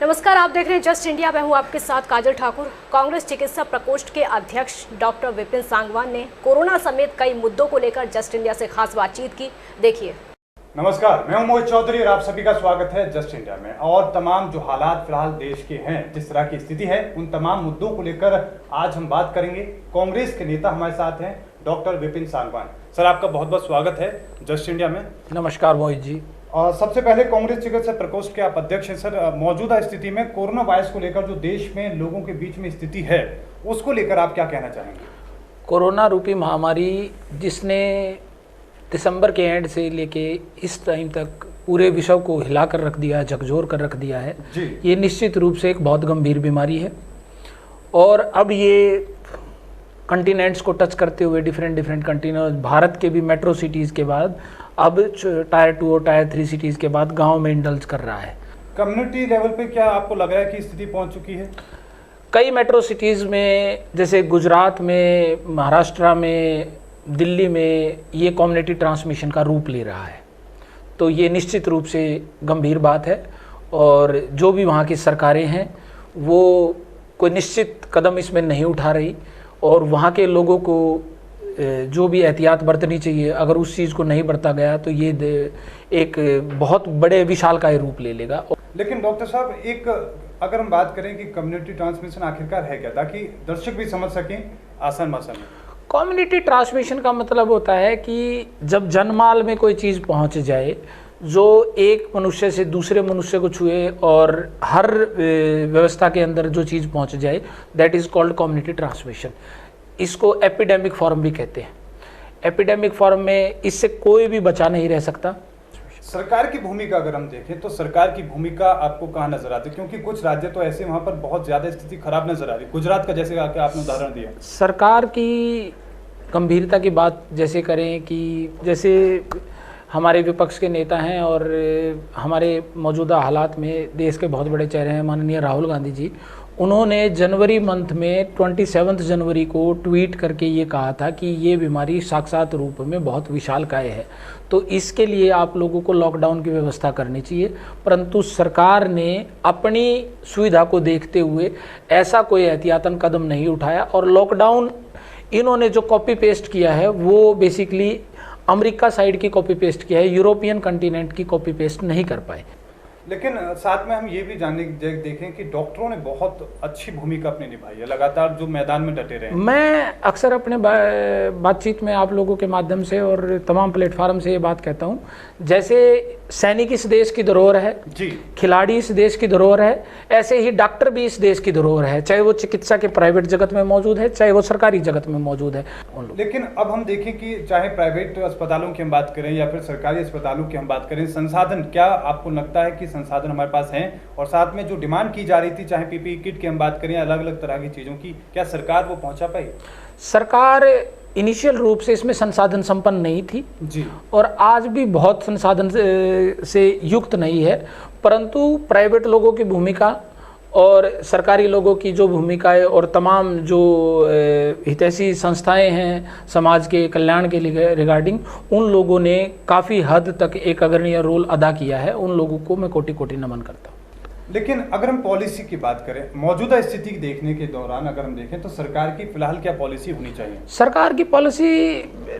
नमस्कार, आप देख रहे हैं जस्ट इंडिया। मैं हूं आपके साथ काजल ठाकुर। कांग्रेस चिकित्सा प्रकोष्ठ के अध्यक्ष डॉक्टर विपिन सांगवान ने कोरोना समेत कई मुद्दों को लेकर जस्ट इंडिया से खास बातचीत की। देखिए। नमस्कार, मैं हूं मोहित चौधरी और आप सभी का स्वागत है जस्ट इंडिया में। और तमाम जो हालात फिलहाल देश के हैं, जिस तरह की स्थिति है, उन तमाम मुद्दों को लेकर आज हम बात करेंगे। कांग्रेस के नेता हमारे साथ हैं डॉक्टर विपिन सांगवान। सर, आपका बहुत बहुत स्वागत है जस्ट इंडिया में। नमस्कार मोहित जी। और सबसे पहले कांग्रेस चिकित्सा प्रकोष्ठ के आप अध्यक्ष हैं। सर, मौजूदा स्थिति में कोरोना वायरस को लेकर जो देश में लोगों के बीच में स्थिति है, उसको लेकर आप क्या कहना चाहेंगे? कोरोना रूपी महामारी जिसने दिसंबर के एंड से लेके इस टाइम तक पूरे विश्व को हिलाकर रख दिया है, झकझोर कर रख दिया है जी। ये निश्चित रूप से एक बहुत गंभीर बीमारी है। और अब ये कंटिनेंट्स को टच करते हुए डिफरेंट कंटिनेंट, भारत के भी मेट्रो सिटीज़ के बाद अब टायर 2 और टायर 3 सिटीज़ के बाद गांव में इंडल्ज कर रहा है। कम्युनिटी लेवल पे क्या आपको लग रहा है कि स्थिति पहुंच चुकी है? कई मेट्रो सिटीज़ में, जैसे गुजरात में, महाराष्ट्र में, दिल्ली में, ये कम्युनिटी ट्रांसमिशन का रूप ले रहा है। तो ये निश्चित रूप से गंभीर बात है और जो भी वहाँ की सरकारें हैं वो कोई निश्चित कदम इसमें नहीं उठा रही और वहाँ के लोगों को जो भी एहतियात बरतनी चाहिए, अगर उस चीज़ को नहीं बरता गया तो ये एक बहुत बड़े विशालकाय रूप ले लेगा। लेकिन डॉक्टर साहब, एक अगर हम बात करें कि कम्युनिटी ट्रांसमिशन आखिरकार है क्या, ताकि दर्शक भी समझ सकें आसान भाषा में। कम्युनिटी ट्रांसमिशन का मतलब होता है कि जब जनमाल में कोई चीज़ पहुंच जाए जो एक मनुष्य से दूसरे मनुष्य को छुए और हर व्यवस्था के अंदर जो चीज़ पहुंच जाए, that is called community transmission. इसको एपिडेमिक फॉर्म भी कहते हैं। एपिडेमिक फॉर्म में इससे कोई भी बचा नहीं रह सकता। सरकार की भूमिका अगर हम देखें तो सरकार की भूमिका आपको कहाँ नजर आती है? क्योंकि कुछ राज्य तो ऐसे वहाँ पर बहुत ज़्यादा स्थिति खराब नजर आ रही है, गुजरात का जैसे आपने उदाहरण दिया। सरकार की गंभीरता की बात जैसे करें कि जैसे हमारे विपक्ष के नेता हैं और हमारे मौजूदा हालात में देश के बहुत बड़े चेहरे हैं माननीय राहुल गांधी जी, उन्होंने जनवरी मंथ में 27 जनवरी को ट्वीट करके ये कहा था कि ये बीमारी साक्षात रूप में बहुत विशालकाय है, तो इसके लिए आप लोगों को लॉकडाउन की व्यवस्था करनी चाहिए। परंतु सरकार ने अपनी सुविधा को देखते हुए ऐसा कोई एहतियातन कदम नहीं उठाया और लॉकडाउन इन्होंने जो कॉपी पेस्ट किया है वो बेसिकली अमेरिका साइड की कॉपी पेस्ट किया है, यूरोपियन कंटिनेंट की कॉपी पेस्ट नहीं कर पाए। लेकिन साथ में हम ये भी देखें कि डॉक्टरों ने बहुत अच्छी भूमिका अपनी निभाई है, लगातार जो मैदान में डटे रहे हैं। मैं अक्सर अपने बातचीत में आप लोगों के माध्यम से और तमाम प्लेटफार्म से ये बात कहता हूँ, जैसे सैनिक इस देश की धरोहर है जी, खिलाड़ी इस देश की धरोहर है, ऐसे ही डॉक्टर भी इस देश की धरोहर है, चाहे वो चिकित्सा के प्राइवेट जगत में मौजूद है, चाहे वो सरकारी जगत में मौजूद है। लेकिन अब हम देखें कि चाहे प्राइवेट अस्पतालों की हम बात करें या फिर सरकारी अस्पतालों की हम बात करें, संसाधन, क्या आपको लगता है कि संसाधन हमारे पास हैं? और साथ में जो डिमांड की जा रही थी, चाहे पीपीई किट की हम बात करें, अलग अलग तरह की चीज़ों की, क्या सरकार वो पहुंचा पाई? सरकार इनिशियल रूप से इसमें संसाधन संपन्न नहीं थी जी, और आज भी बहुत संसाधन से युक्त नहीं है। परंतु प्राइवेट लोगों की भूमिका और सरकारी लोगों की जो भूमिका है और तमाम जो हितैषी संस्थाएं हैं समाज के कल्याण के लिए रिगार्डिंग, उन लोगों ने काफ़ी हद तक एक अग्रणी रोल अदा किया है। उन लोगों को मैं कोटि कोटि नमन करता हूँ। लेकिन अगर हम पॉलिसी की बात करें, मौजूदा स्थिति देखने के दौरान अगर हम देखें तो सरकार की फिलहाल क्या पॉलिसी होनी चाहिए? सरकार की पॉलिसी,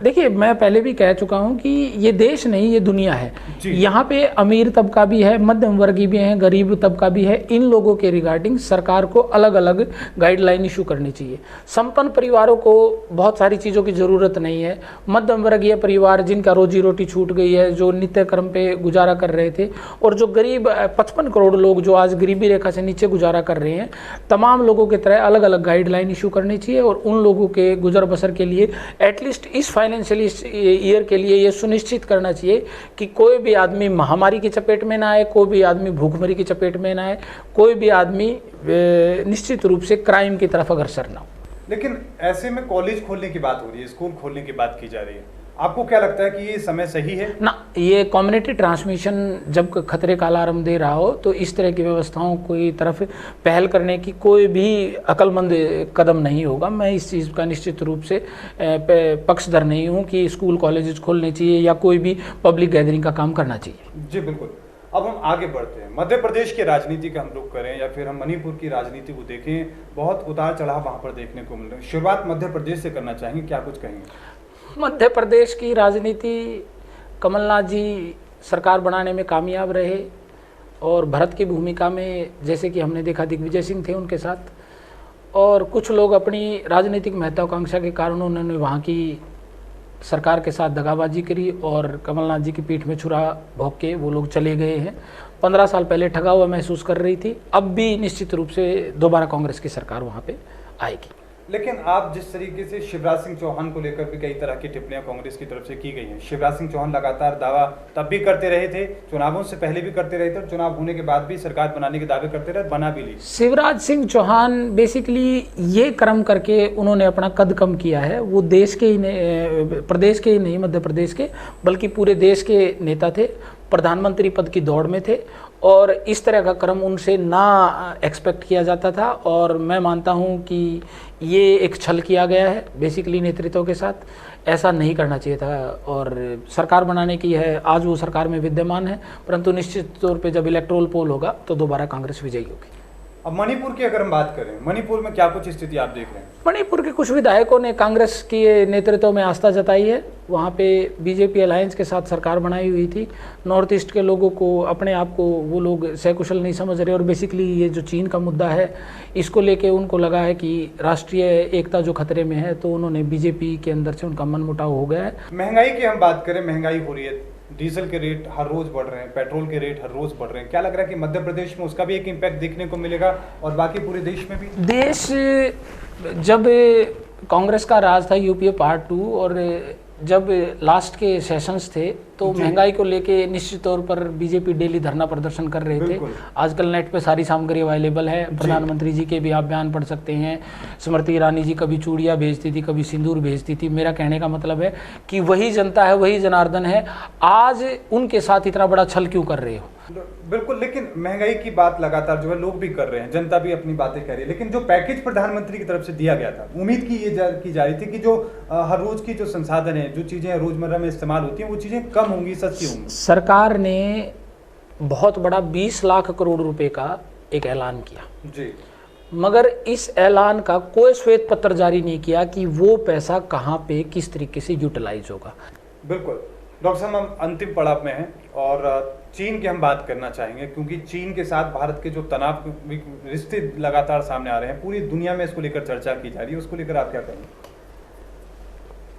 देखिए मैं पहले भी कह चुका हूं कि ये देश नहीं, ये दुनिया है। यहाँ पे अमीर तबका भी है, मध्यम वर्गीय भी है, गरीब तबका भी है। इन लोगों के रिगार्डिंग सरकार को अलग अलग गाइडलाइन इशू करनी चाहिए। संपन्न परिवारों को बहुत सारी चीज़ों की ज़रूरत नहीं है। मध्यम वर्गीय परिवार जिनका रोजी रोटी छूट गई है, जो नित्य कर्म पे गुजारा कर रहे थे, और जो गरीब 55 करोड़ लोग जो आज गरीबी रेखा से नीचे गुजारा कर रहे हैं, तमाम लोगों की तरह अलग अलग गाइडलाइन इशू करनी चाहिए और उन लोगों के गुजर बसर के लिए एटलीस्ट इस फाइनेंशियल ईयर के लिए ये सुनिश्चित करना चाहिए कि कोई भी आदमी महामारी की चपेट में ना आए, कोई भी आदमी भूखमरी की चपेट में ना आए, कोई भी आदमी निश्चित रूप से क्राइम की तरफ अग्रसर ना हो। लेकिन ऐसे में कॉलेज खोलने की बात हो रही है, स्कूल खोलने की बात की जा रही है, आपको क्या लगता है कि ये समय सही है? ना, ये कम्युनिटी ट्रांसमिशन जब खतरे का अलार्म दे रहा हो तो इस तरह की व्यवस्थाओं की तरफ पहल करने की कोई भी अक्लमंद कदम नहीं होगा। मैं इस चीज़ का निश्चित रूप से पक्षधर नहीं हूँ कि स्कूल कॉलेजेस खोलने चाहिए या कोई भी पब्लिक गैदरिंग का काम करना चाहिए। जी बिल्कुल। अब हम आगे बढ़ते हैं, मध्य प्रदेश की राजनीति का हम लोग करें या फिर हम मणिपुर की राजनीति को देखें, बहुत उतार चढ़ाव वहाँ पर देखने को मिल रहे हैं। शुरुआत मध्य प्रदेश से करना चाहेंगे, क्या कुछ कहेंगे? मध्य प्रदेश की राजनीति, कमलनाथ जी सरकार बनाने में कामयाब रहे और भारत की भूमिका में, जैसे कि हमने देखा दिग्विजय सिंह थे उनके साथ, और कुछ लोग अपनी राजनीतिक महत्वाकांक्षा के कारण उन्होंने वहाँ की सरकार के साथ दगाबाजी करी और कमलनाथ जी की पीठ में छुरा भोंक के वो लोग चले गए हैं। 15 साल पहले ठगा हुआ महसूस कर रही थी, अब भी निश्चित रूप से दोबारा कांग्रेस की सरकार वहाँ पे आएगी। लेकिन आप जिस तरीके से शिवराज सिंह चौहान को लेकर भी कई तरह की टिप्पणियां कांग्रेस की तरफ से की गई हैं, शिवराज सिंह चौहान लगातार दावा तब भी करते रहे थे, चुनावों से पहले भी करते रहे थे और चुनाव होने के बाद भी सरकार बनाने के दावे करते रहे, बना भी ली। शिवराज सिंह चौहान बेसिकली ये कर्म करके उन्होंने अपना कद कम किया है। वो देश के ही प्रदेश के ही नहीं, मध्य प्रदेश के बल्कि पूरे देश के नेता थे, प्रधानमंत्री पद की दौड़ में थे और इस तरह का क्रम उनसे ना एक्सपेक्ट किया जाता था। और मैं मानता हूं कि ये एक छल किया गया है बेसिकली नेतृत्व के साथ, ऐसा नहीं करना चाहिए था। और सरकार बनाने की है, आज वो सरकार में विद्यमान है, परंतु निश्चित तौर पे जब इलेक्टोरल पोल होगा तो दोबारा कांग्रेस विजयी होगी। अब मणिपुर की अगर हम बात करें, मणिपुर में क्या कुछ स्थिति आप देख रहे हैं? मणिपुर के कुछ विधायकों ने कांग्रेस के नेतृत्व में आस्था जताई है। वहाँ पे बीजेपी अलायंस के साथ सरकार बनाई हुई थी। नॉर्थ ईस्ट के लोगों को, अपने आप को वो लोग सकुशल नहीं समझ रहे और बेसिकली ये जो चीन का मुद्दा है इसको लेके उनको लगा है कि राष्ट्रीय एकता जो खतरे में है, तो उन्होंने बीजेपी के अंदर से उनका मनमुटाव हो गया है। महंगाई की हम बात करें, महंगाई हो रही है, डीजल के रेट हर रोज बढ़ रहे हैं, पेट्रोल के रेट हर रोज बढ़ रहे हैं, क्या लग रहा है कि मध्य प्रदेश में उसका भी एक इम्पैक्ट देखने को मिलेगा और बाकी पूरे देश में भी? देश जब कांग्रेस का राज था यूपीए पार्ट 2 और जब लास्ट के सेशंस थे तो महंगाई को लेके निश्चित तौर पर बीजेपी डेली धरना प्रदर्शन कर रहे थे। आजकल नेट पे सारी सामग्री अवेलेबल है, प्रधानमंत्री जी के भी आप बयान पढ़ सकते हैं। स्मृति ईरानी जी कभी चूड़ियाँ भेजती थी, कभी सिंदूर भेजती थी। मेरा कहने का मतलब है कि वही जनता है, वही जनार्दन है, आज उनके साथ इतना बड़ा छल क्यों कर रहे हो? बिल्कुल, लेकिन महंगाई की बात लगातार जो है लोग भी कर रहे हैं, जनता भी अपनी बातें कह रही है, लेकिन जो पैकेज प्रधानमंत्री की तरफ से दिया गया था, उम्मीद की जा रही थी कि जो हर रोज की जो संसाधन है, जो चीजें रोजमर्रा में इस्तेमाल होती हैं, वो चीजें कम होंगी, सस्ती होंगी। सरकार ने बहुत बड़ा 20 लाख करोड़ रुपए का एक ऐलान किया जी, मगर इस ऐलान का कोई श्वेत पत्र जारी नहीं किया कि वो पैसा कहाँ पे किस तरीके से यूटिलाइज होगा। बिल्कुल डॉक्टर साहब, हम अंतिम पड़ाव में हैं और चीन की हम बात करना चाहेंगे, क्योंकि चीन के साथ भारत के जो तनाव रिश्ते लगातार सामने आ रहे हैं, पूरी दुनिया में इसको लेकर चर्चा की जा रही है, उसको लेकर आप क्या कहेंगे?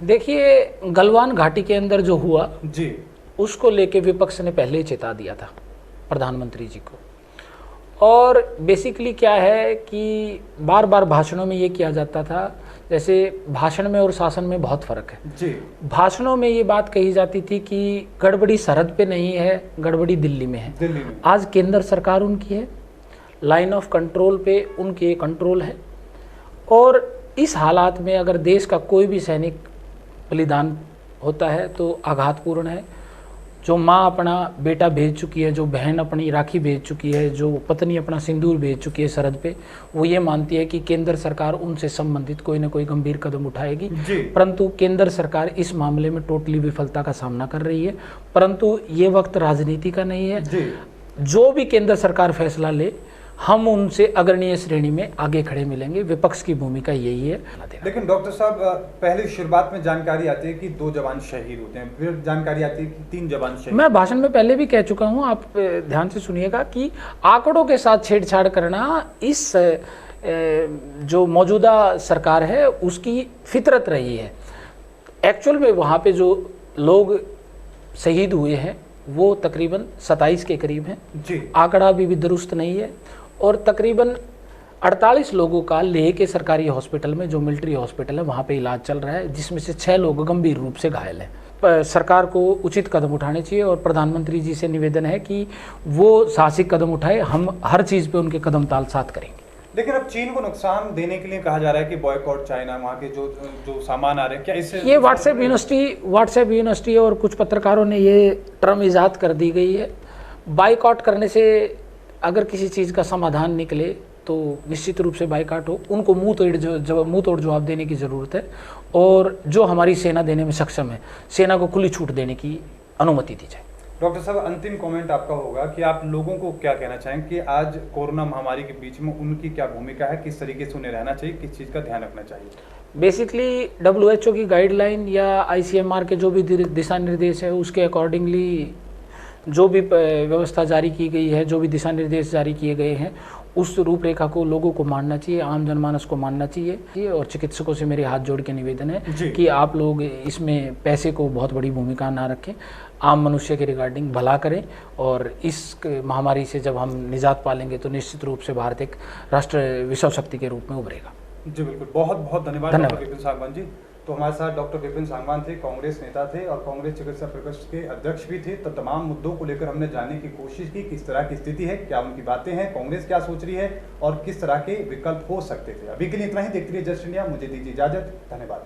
देखिए, गलवान घाटी के अंदर जो हुआ जी, उसको लेके विपक्ष ने पहले ही चेता दिया था प्रधानमंत्री जी को। और बेसिकली क्या है कि बार बार भाषणों में ये किया जाता था, जैसे भाषण में और शासन में बहुत फर्क है जी। भाषणों में ये बात कही जाती थी कि गड़बड़ी सरहद पे नहीं है, गड़बड़ी दिल्ली में है। दिल्ली में आज केंद्र सरकार उनकी है, लाइन ऑफ कंट्रोल पे उनके कंट्रोल है। और इस हालात में अगर देश का कोई भी सैनिक बलिदान होता है तो आघातपूर्ण है। जो माँ अपना बेटा भेज चुकी है, जो बहन अपनी राखी भेज चुकी है, जो पत्नी अपना सिंदूर भेज चुकी है सरहद पे, वो ये मानती है कि केंद्र सरकार उनसे संबंधित कोई ना कोई गंभीर कदम उठाएगी। परंतु केंद्र सरकार इस मामले में टोटली विफलता का सामना कर रही है। परंतु ये वक्त राजनीति का नहीं है। जो भी केंद्र सरकार फैसला ले, हम उनसे अग्रणीय श्रेणी में आगे खड़े मिलेंगे। विपक्ष की भूमिका यही है। लेकिन डॉक्टर साहब, पहले शुरुआत में जानकारी आती है कि 2 जवान शहीद होते हैं, फिर जानकारी आती है कि 3 जवान शहीद। मैं भाषण में पहले भी कह चुका हूं, आप ध्यान से सुनिएगा कि आंकड़ों के साथ छेड़छाड़ करना इस जो मौजूदा सरकार है उसकी फितरत रही है। एक्चुअल में वहाँ पे जो लोग शहीद हुए हैं वो तकरीबन 27 के करीब हैं जी। आंकड़ा भी दुरुस्त नहीं है। और तकरीबन 48 लोगों का लेह के सरकारी हॉस्पिटल में, जो मिलिट्री हॉस्पिटल है, वहाँ पे इलाज चल रहा है, जिसमें से 6 लोग गंभीर रूप से घायल हैं। सरकार को उचित कदम उठाने चाहिए और प्रधानमंत्री जी से निवेदन है कि वो साहसिक कदम उठाए। हम हर चीज़ पे उनके कदम ताल साथ करेंगे। लेकिन अब चीन को नुकसान देने के लिए कहा जा रहा है कि बॉयकॉट चाइना, वहाँ के जो सामान आ रहे हैं, क्या इससे ये व्हाट्सएप यूनिवर्सिटी और कुछ पत्रकारों ने ये टर्म इजाद कर दी गई है। बाइकआउट करने से अगर किसी चीज़ का समाधान निकले तो निश्चित रूप से बाइकआउट हो। उनको मुंह तोड़ जवाब देने की ज़रूरत है और जो हमारी सेना देने में सक्षम है, सेना को खुली छूट देने की अनुमति दी जाए। डॉक्टर साहब, अंतिम कमेंट आपका होगा कि आप लोगों को क्या कहना चाहेंगे कि आज कोरोना महामारी के बीच में उनकी क्या भूमिका है, किस तरीके से उन्हें रहना चाहिए, किस चीज़ का ध्यान रखना चाहिए? बेसिकली WHO की गाइडलाइन या ICMR के जो भी दिशा निर्देश है उसके अकॉर्डिंगली जो भी व्यवस्था जारी की गई है, जो भी दिशा निर्देश जारी किए गए हैं, उस रूपरेखा को लोगों को मानना चाहिए, आम जनमानस को मानना चाहिए। और चिकित्सकों से मेरे हाथ जोड़ के निवेदन है कि आप लोग इसमें पैसे को बहुत बड़ी भूमिका ना रखें, आम मनुष्य के रिगार्डिंग भला करें। और इस महामारी से जब हम निजात पालेंगे तो निश्चित रूप से भारत एक राष्ट्र विश्व शक्ति के रूप में उभरेगा। जी बिल्कुल, बहुत बहुत धन्यवाद डॉक्टर विपिन सांगवान जी। तो हमारे साथ डॉक्टर विपिन सांगवान थे, कांग्रेस नेता थे और कांग्रेस चिकित्सा प्रकोष्ठ के अध्यक्ष भी थे। तो तमाम मुद्दों को लेकर हमने जानने की कोशिश की, किस तरह की स्थिति है, क्या उनकी बातें हैं, कांग्रेस क्या सोच रही है और किस तरह के विकल्प हो सकते थे। अभी के लिए इतना ही। देखते रहिए जस्ट इंडिया, मुझे दीजिए इजाजत, धन्यवाद।